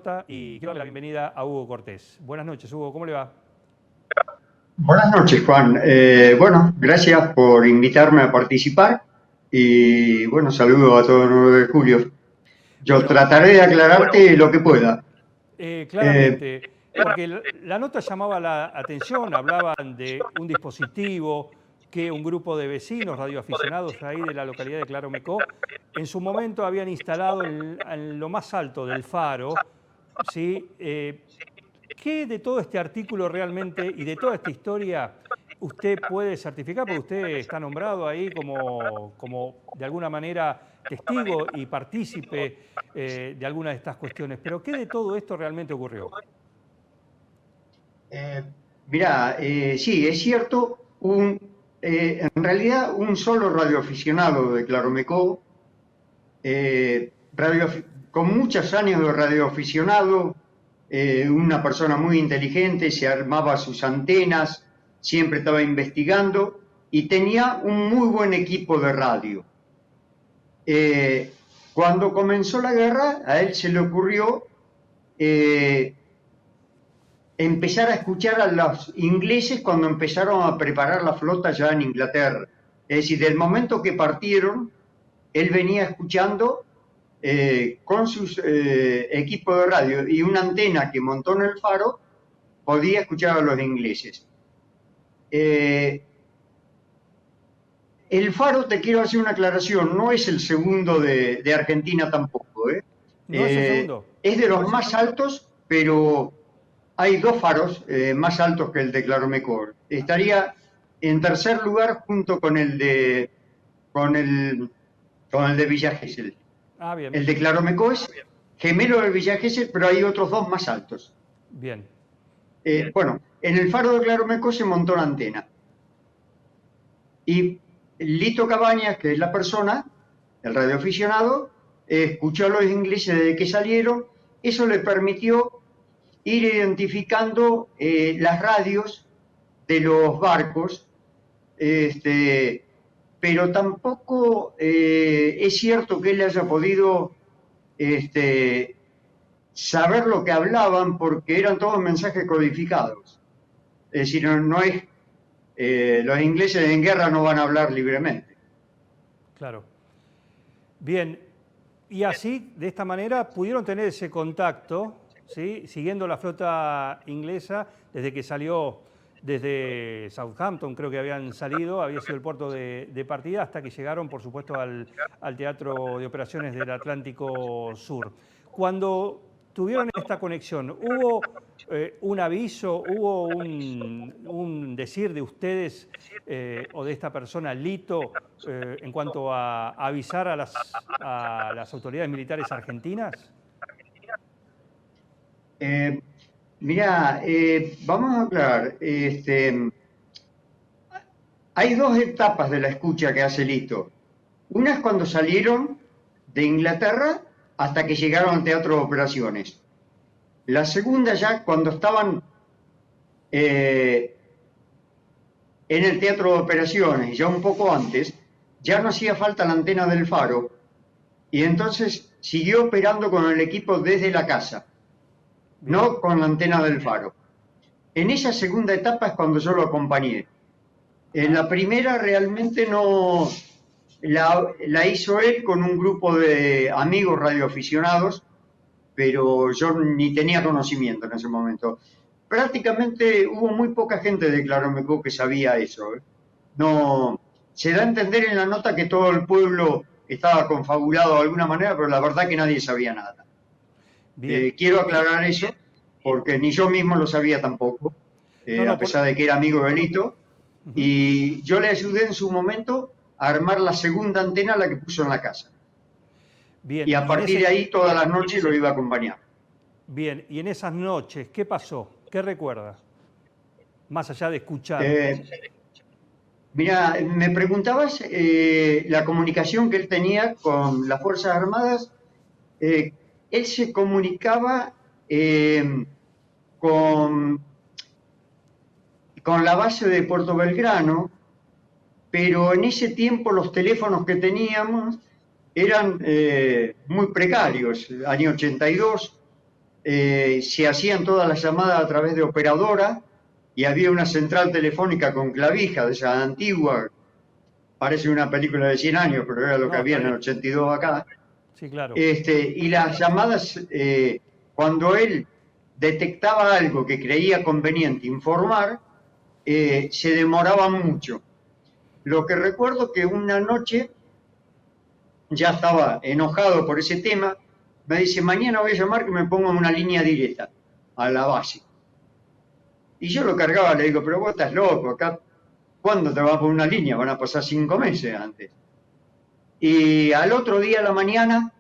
nota y quiero darle la bienvenida a Hugo Cortés. Buenas noches, Hugo, ¿cómo le va? Buenas noches, Juan. Bueno, gracias por invitarme a participar y bueno, saludo a todo el 9 de julio. Yo Bueno, trataré de aclararte lo que pueda. Eh, claramente, porque la nota llamaba la atención, hablaban de un dispositivo que un grupo de vecinos radioaficionados ahí de la localidad de Claromecó en su momento habían instalado en lo más alto del faro, ¿sí? ¿Qué de todo este artículo realmente y de toda esta historia usted puede certificar? Porque usted está nombrado ahí como de alguna manera testigo y partícipe de alguna de estas cuestiones. Pero ¿qué de todo esto realmente ocurrió? eh, Mirá, sí, es cierto, en realidad un solo radioaficionado de Claromecó, con muchos años de radioaficionado, una persona muy inteligente, se armaba sus antenas, siempre estaba investigando y tenía un muy buen equipo de radio. Eh, Cuando comenzó la guerra, a él se le ocurrió eh, empezar a escuchar a los ingleses cuando empezaron a preparar la flota ya en Inglaterra. Es decir, del momento que partieron, él venía escuchando con sus equipos de radio y una antena que montó en el faro, podía escuchar a los ingleses. Eh, el faro, te quiero hacer una aclaración, no es el segundo de Argentina tampoco. ¿No es el segundo? Es de los más altos, pero hay dos faros más altos que el de Claromecor. Estaría en tercer lugar junto con el, con el de Villa Gesell. Ah, bien, El de Claromecó es gemelo del Villa Gesell, pero hay otros dos más altos. bien. Bueno, en el faro de Claromecó se montó la antena. Y Lito Cabañas, que es la persona, el radioaficionado, escuchó a los ingleses desde que salieron. Eso le permitió ir identificando las radios de los barcos, este, pero tampoco es cierto que él haya podido este, saber lo que hablaban porque eran todos mensajes codificados. Es decir, no es, los ingleses en guerra no van a hablar libremente. Claro. Bien, y así, de esta manera, pudieron tener ese contacto, ¿sí? Siguiendo la flota inglesa desde que salió desde Southampton, creo que habían salido, había sido el puerto de partida, hasta que llegaron, por supuesto, al Teatro de Operaciones del Atlántico Sur. Cuando tuvieron esta conexión, ¿hubo un aviso, hubo un decir de ustedes o de esta persona, Lito, en cuanto a avisar a las autoridades militares argentinas? Eh, Mirá, vamos a aclarar. Hay dos etapas de la escucha que hace Lito. Una es cuando salieron de Inglaterra hasta que llegaron al teatro de operaciones. La segunda ya cuando estaban eh, en el teatro de operaciones, ya un poco antes, ya no hacía falta la antena del faro y entonces siguió operando con el equipo desde la casa, Bien, no con la antena del faro. En esa segunda etapa es cuando yo lo acompañé. En ah, la primera realmente no la hizo él con un grupo de amigos radioaficionados, pero yo ni tenía conocimiento en ese momento. Prácticamente hubo muy poca gente de Claromecó que sabía eso. No, se da a entender en la nota que todo el pueblo estaba confabulado de alguna manera, pero la verdad que nadie sabía nada. bien. Quiero Y, aclarar eso, porque ni yo mismo lo sabía tampoco, no, a no, pesar de que era amigo de Lito, ujú. y yo le ayudé en su momento a armar la segunda antena, la que puso en la casa. Y Bien, a partir de ahí, todas las noches lo iba a acompañar. bien, y en esas noches, ¿qué pasó? ¿Qué recuerda? Más allá de escuchar. Eh, Mira, me preguntabas la comunicación que él tenía con las Fuerzas Armadas. Eh, Él se comunicaba eh, con, con la base de Puerto Belgrano, pero en ese tiempo los teléfonos que teníamos eran muy precarios, año 82. se hacían todas las llamadas a través de operadora y había una central telefónica con clavija de esa antigua, parece una película de 100 años, pero era lo que No, había está en el bien. 82 acá. Sí, claro. Y las llamadas, cuando él detectaba algo que creía conveniente informar, se demoraban mucho. Lo que recuerdo que una noche ya estaba enojado por ese tema, me dice, mañana voy a llamar que me pongan una línea directa a la base. Y yo lo cargaba, le digo, pero vos estás loco, acá, ¿cuándo te vas a poner una línea? Van a pasar 5 meses antes. Y al otro día a la mañana,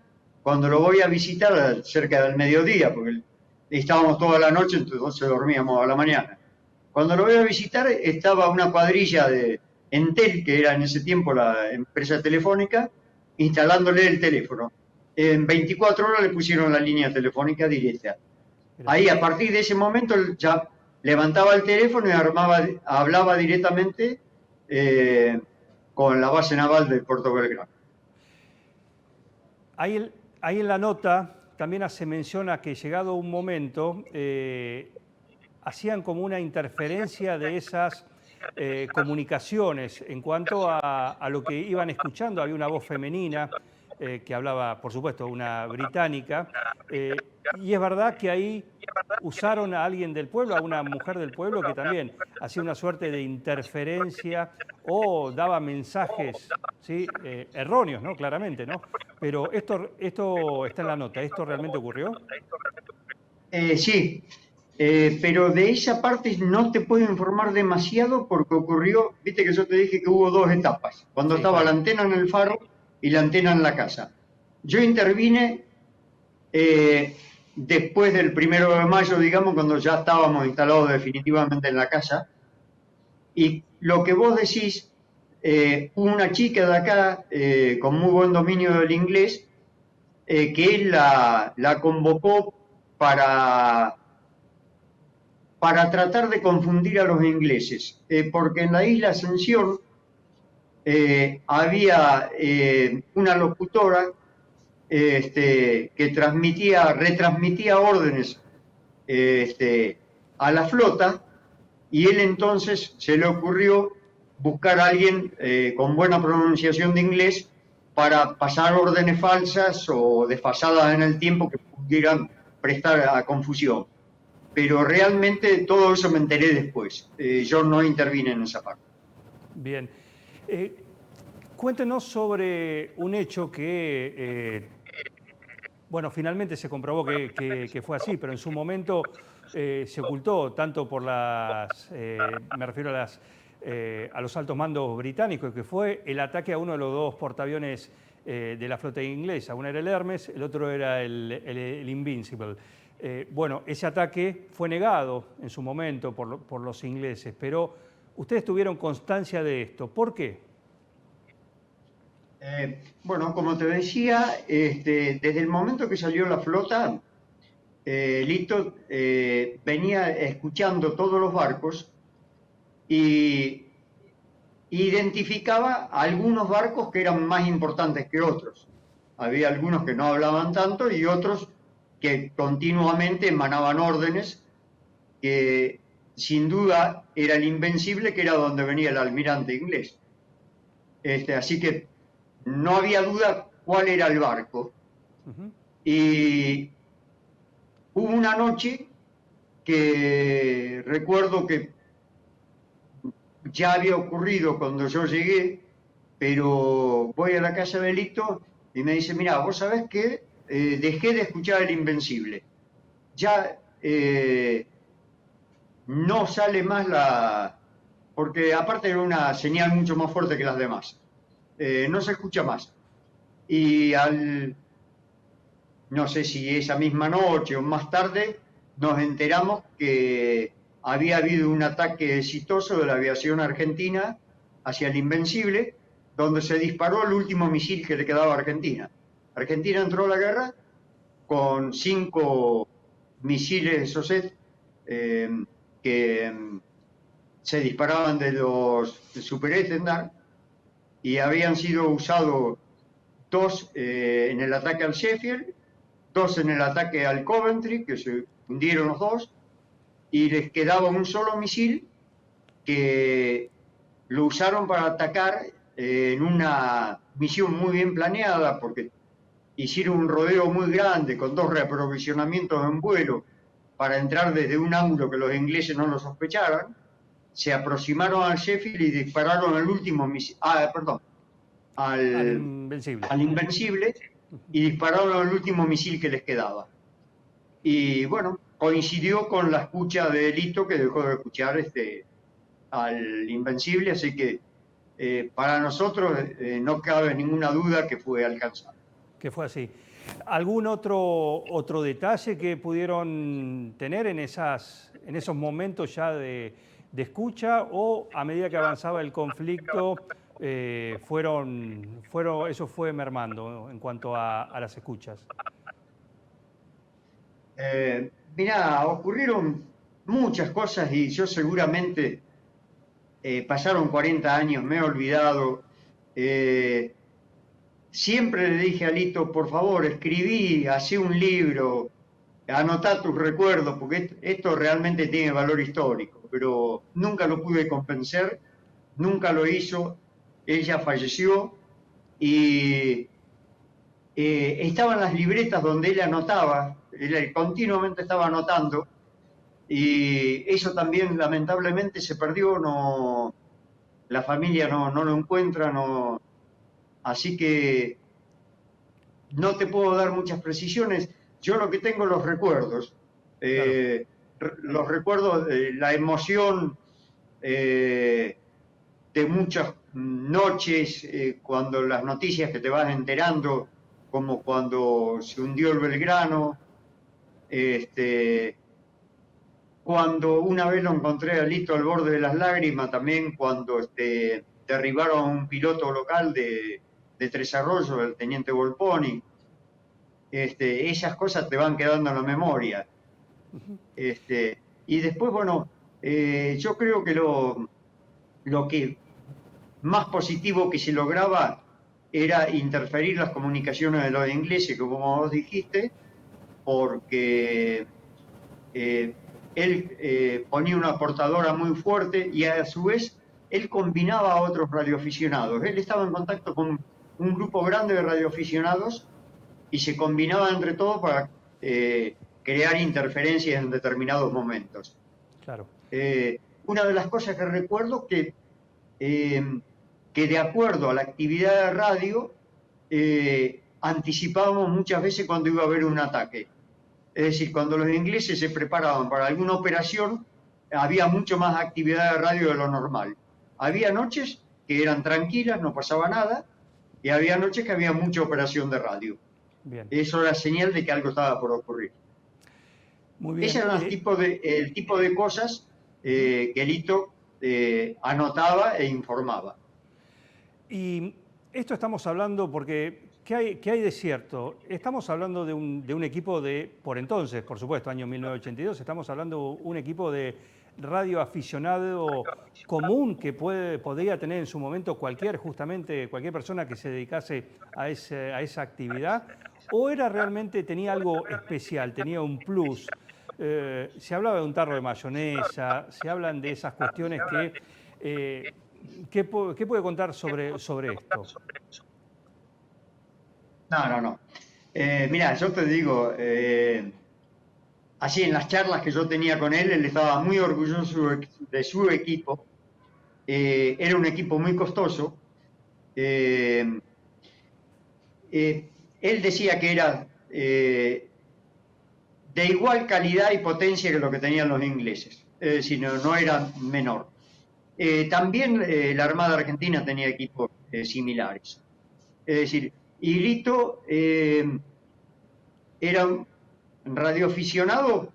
cuando lo voy a visitar cerca del mediodía, porque estábamos toda la noche, entonces dormíamos a la mañana. Cuando lo voy a visitar, estaba una cuadrilla de Entel, que era en ese tiempo la empresa telefónica, instalándole el teléfono. En 24 horas le pusieron la línea telefónica directa. Mira. Ahí, a partir de ese momento, ya levantaba el teléfono y hablaba directamente con la base naval de Puerto Belgrano. Ahí, ahí en la nota también hace mención a que llegado un momento hacían como una interferencia de esas comunicaciones en cuanto a lo que iban escuchando. Había una voz femenina que hablaba, por supuesto, una británica, y es verdad que ahí usaron a alguien del pueblo, a una mujer del pueblo que también hacía una suerte de interferencia o daba mensajes, ¿sí? Erróneos, ¿no? Claramente, ¿no? Pero esto está en la nota. ¿Esto realmente ocurrió? Sí, pero de esa parte no te puedo informar demasiado porque ocurrió, viste que yo te dije que hubo dos etapas, cuando Sí, estaba la claro. antena en el faro y la antena en la casa. Yo intervine después del 1 de mayo, digamos, cuando ya estábamos instalados definitivamente en la casa. Y lo que vos decís, una chica de acá con muy buen dominio del inglés, que él la convocó para tratar de confundir a los ingleses, porque en la isla Ascensión había una locutora que retransmitía órdenes a la flota, y él entonces se le ocurrió buscar a alguien con buena pronunciación de inglés para pasar órdenes falsas o desfasadas en el tiempo que pudieran prestar a confusión. Pero realmente todo eso me enteré después. Yo no intervine en esa parte. Bien. Eh, Cuéntenos sobre un hecho que, bueno, finalmente se comprobó que fue así, pero en su momento se ocultó tanto por me refiero a los altos mandos británicos, que fue el ataque a uno de los dos portaaviones de la flota inglesa. Uno era el Hermes, el otro era el Invincible. Bueno, ese ataque fue negado en su momento por los ingleses, pero ustedes tuvieron constancia de esto. ¿Por qué? Bueno, como te decía, desde el momento que salió la flota, Lito venía escuchando todos los barcos y identificaba algunos barcos que eran más importantes que otros. Había algunos que no hablaban tanto y otros que continuamente emanaban órdenes, que sin duda era el Invencible, que era donde venía el almirante inglés. Así que no había duda cuál era el barco. Ujú. Y hubo una noche que recuerdo que ya había ocurrido cuando yo llegué, pero voy a la casa de Lito y me dice, mira, vos sabés que dejé de escuchar el Invencible. Ya no sale más porque aparte era una señal mucho más fuerte que las demás. No se escucha más. Y no sé si esa misma noche o más tarde, nos enteramos que había habido un ataque exitoso de la aviación argentina hacia el Invencible, donde se disparó el último misil que le quedaba a Argentina. Argentina entró a la guerra con 5 misiles SOSET eh, que se disparaban de los Super Étendard y habían sido usados 2 en el ataque al Sheffield, dos en el ataque al Coventry, que se hundieron los dos, y les quedaba un solo misil que lo usaron para atacar en una misión muy bien planeada, porque hicieron un rodeo muy grande con dos reaprovisionamientos en vuelo para entrar desde un ángulo que los ingleses no lo sospecharan. Se aproximaron al Sheffield y dispararon el último misil, Al al, Invencible. al Invencible, y dispararon el último misil que les quedaba. Y bueno, coincidió con la escucha de Lito, que dejó de escuchar al Invencible, así que para nosotros no cabe ninguna duda que fue alcanzado. Que fue así. ¿Algún otro detalle que pudieron tener en esos momentos ya de escucha, o a medida que avanzaba el conflicto eso fue mermando en cuanto a las escuchas? Mirá, ocurrieron muchas cosas y yo seguramente pasaron 40 años, me he olvidado. Siempre le dije a Lito, por favor, escribí, hacé un libro, anotá tus recuerdos, porque esto realmente tiene valor histórico, pero nunca lo pude convencer, nunca lo hizo. Ella falleció y estaban las libretas donde él anotaba, él continuamente estaba anotando, y eso también lamentablemente se perdió, no, la familia no lo encuentra, no, así que no te puedo dar muchas precisiones. Yo lo que tengo los recuerdos, los recuerdos de la emoción de muchas noches, cuando las noticias que te vas enterando, como cuando se hundió el Belgrano, cuando una vez lo encontré a Lito al borde de las lágrimas, también cuando derribaron a un piloto local de Tres Arroyos, el teniente Volponi. Esas cosas te van quedando en la memoria. Y después, bueno, yo creo que lo que más positivo que se lograba era interferir las comunicaciones de los ingleses, como vos dijiste, porque él ponía una portadora muy fuerte y a su vez él combinaba a otros radioaficionados. Él estaba en contacto con un grupo grande de radioaficionados y se combinaba entre todos para crear interferencias en determinados momentos. Claro. Una de las cosas que recuerdo que de acuerdo a la actividad de radio, anticipábamos muchas veces cuando iba a haber un ataque. Es decir, cuando los ingleses se preparaban para alguna operación, había mucho más actividad de radio de lo normal. Había noches que eran tranquilas, no pasaba nada, y había noches que había mucha operación de radio. Bien. Eso era señal de que algo estaba por ocurrir. Muy bien. Ese era el tipo de cosas que Lito anotaba e informaba. Y esto estamos hablando porque, ¿qué hay de cierto? Estamos hablando de un equipo por entonces, por supuesto, año 1982, estamos hablando de un equipo de radioaficionado común que podría tener en su momento cualquier persona que se dedicase a esa actividad, o tenía algo especial, tenía un plus. Se hablaba de un tarro de mayonesa, se hablan de esas cuestiones que... ¿Qué puede contar sobre esto? No. Mira, yo te digo, así en las charlas que yo tenía con él estaba muy orgulloso de su equipo. Era un equipo muy costoso. Él decía que era de igual calidad y potencia que lo que tenían los ingleses. Es decir, no era menor. También la Armada Argentina tenía equipos similares. Es decir, y Lito era un radioaficionado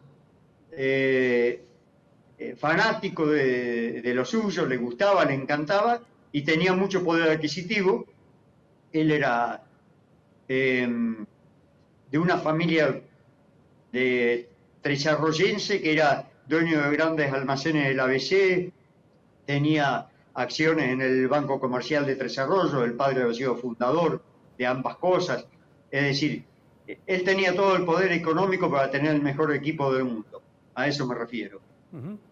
fanático de lo suyo, le gustaba, le encantaba y tenía mucho poder adquisitivo. Él era de una familia de tresarroyense que era dueño de grandes almacenes del ABC, tenía acciones en el Banco Comercial de Tres Arroyos, el padre había sido fundador de ambas cosas. Es decir, él tenía todo el poder económico para tener el mejor equipo del mundo, a eso me refiero,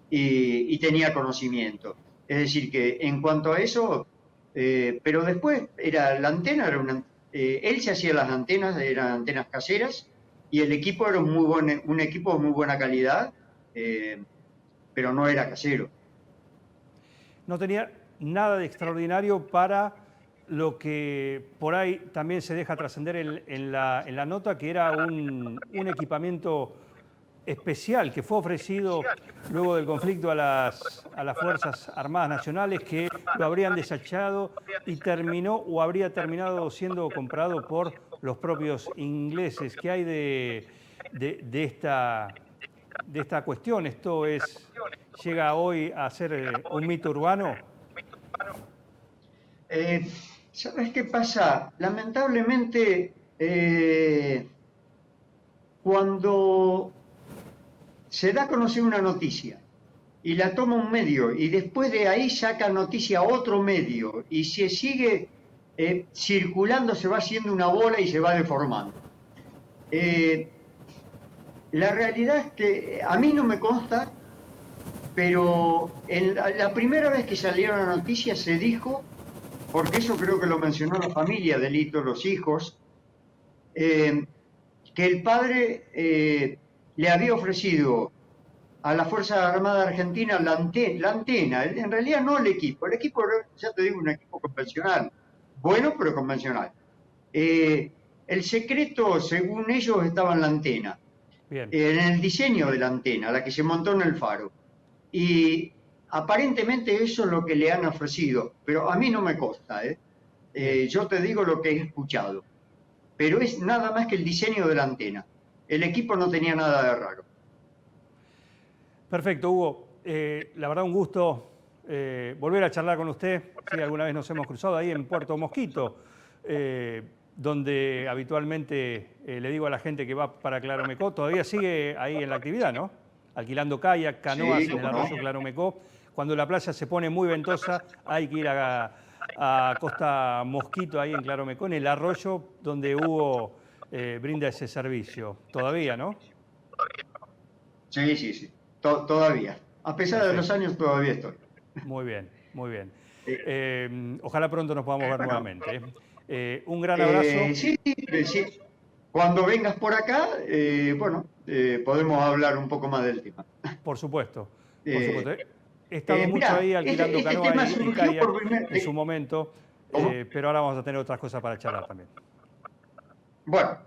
y tenía conocimiento. Es decir, que en cuanto a eso, pero después la antena era él se hacía las antenas, eran antenas caseras, y el equipo era un equipo de muy buena calidad, pero no era casero. No tenía nada de extraordinario para lo que por ahí también se deja trascender en la nota, que era un equipamiento especial que fue ofrecido luego del conflicto a las Fuerzas Armadas Nacionales, que lo habrían desechado y habría terminado siendo comprado por los propios ingleses. ¿Qué hay de esta cuestión? ¿Esto llega hoy a ser un mito urbano? ¿Sabes qué pasa? Lamentablemente, cuando se da a conocer una noticia y la toma un medio y después de ahí saca noticia otro medio y se sigue circulando, se va haciendo una bola y se va deformando. La realidad es que a mí no me consta, pero la primera vez que salieron las noticias se dijo, porque eso creo que lo mencionó la familia de Lito, los hijos, que el padre le había ofrecido a la Fuerza Armada Argentina la antena, en realidad no el equipo ya te digo, un equipo convencional, bueno pero convencional. El secreto, según ellos, estaba en la antena, en el diseño de la antena, la que se montó en el faro. Y aparentemente eso es lo que le han ofrecido, pero a mí no me consta, yo te digo lo que he escuchado, pero es nada más que el diseño de la antena. El equipo no tenía nada de raro. Perfecto, Hugo. La verdad, un gusto volver a charlar con usted. Sí, alguna vez nos hemos cruzado ahí en Puerto Mosquito, donde habitualmente le digo a la gente que va para Claromecó, todavía sigue ahí en la actividad, ¿no? Alquilando kayak, canoas en el arroyo Claromecó. Cuando la playa se pone muy ventosa, hay que ir a Costa Mosquito, ahí en Claromecó, en el arroyo donde Hugo brinda ese servicio. Todavía, ¿no? Sí, sí, sí. Todavía. A pesar de los años, todavía estoy. Muy bien, muy bien. Ojalá pronto nos podamos ver nuevamente. Un gran abrazo. Sí, sí. Cuando vengas por acá, podemos hablar un poco más del tema. Por supuesto, por supuesto. He estado mucho ahí alquilando este canoa tema y kayak en su momento, pero ahora vamos a tener otras cosas para charlar también. Bueno,